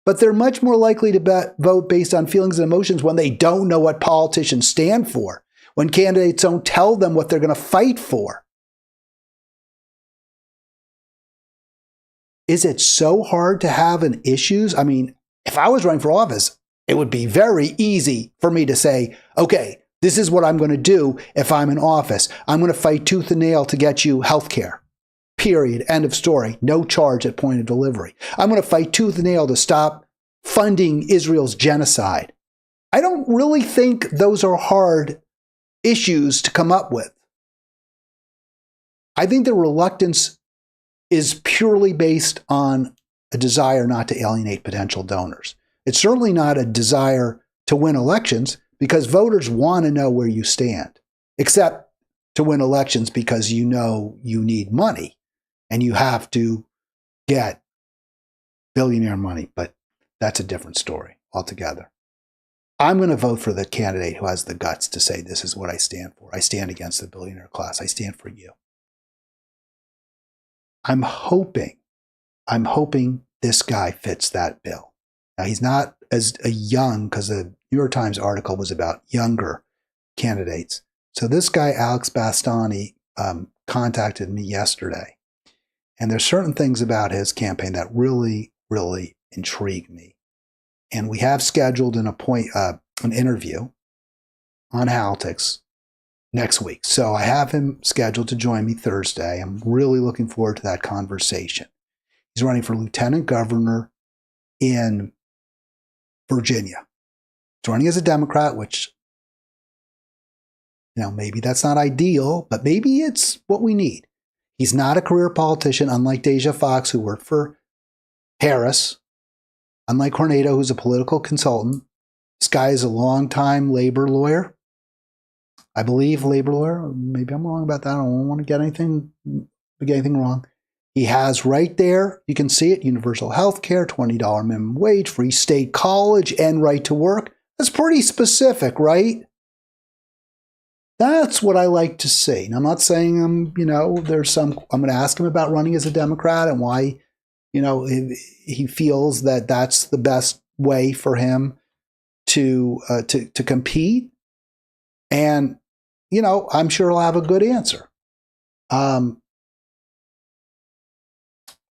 but they're much more likely to vote based on feelings and emotions when they don't know what politicians stand for, when candidates don't tell them what they're going to fight for. Is it so hard to have an issues? I mean, if I was running for office, it would be very easy for me to say, okay, this is what I'm going to do if I'm in office. I'm going to fight tooth and nail to get you health care. Period. End of story. No charge at point of delivery. I'm going to fight tooth and nail to stop funding Israel's genocide. I don't really think those are hard issues to come up with. I think the reluctance is purely based on a desire not to alienate potential donors. It's certainly not a desire to win elections because voters want to know where you stand, except to win elections because you know you need money and you have to get billionaire money. But that's a different story altogether. I'm going to vote for the candidate who has the guts to say, this is what I stand for. I stand against the billionaire class. I stand for you. I'm hoping this guy fits that bill. Now, he's not as young, because the New York Times article was about younger candidates. So this guy, Alex Bastani, contacted me yesterday. And there's certain things about his campaign that really, really intrigue me. And we have scheduled an interview on Halitics next week. So I have him scheduled to join me Thursday. I'm really looking forward to that conversation. He's running for lieutenant governor in Virginia. He's running as a Democrat, which, maybe that's not ideal, but maybe it's what we need. He's not a career politician, unlike Deja Foxx, who worked for Harris, unlike Hornedo, who's a political consultant. This guy is a longtime labor lawyer. I believe labor lawyer. Maybe I'm wrong about that. I don't want to get anything wrong. He has right there, you can see it, universal health care, $20 minimum wage, free state college, and right to work. That's pretty specific, right? That's what I like to see. And I'm not saying I'm going to ask him about running as a Democrat and why, he feels that that's the best way for him to compete. And, I'm sure he'll have a good answer. And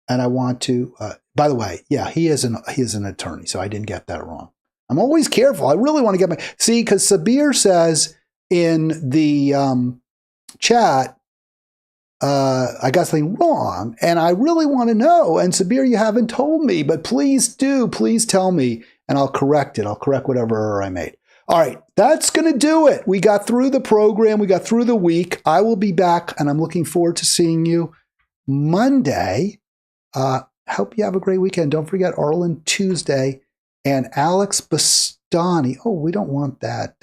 I want to, by the way, yeah, he is an attorney, so I didn't get that wrong. I'm always careful. I really want to get because Sabir says in the chat, I got something wrong, and I really want to know. And Sabir, you haven't told me, but please tell me, and I'll correct it. I'll correct whatever error I made. All right, that's going to do it. We got through the program. We got through the week. I will be back, and I'm looking forward to seeing you Monday. Hope you have a great weekend. Don't forget Arlen Tuesday and Alex Bastani. Oh, we don't want that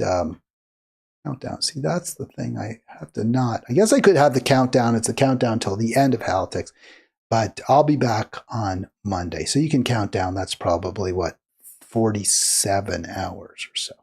countdown. See, that's the thing. I have to not. I guess I could have the countdown. It's the countdown till the end of Halitics, but I'll be back on Monday. So you can count down. That's probably 47 hours or so.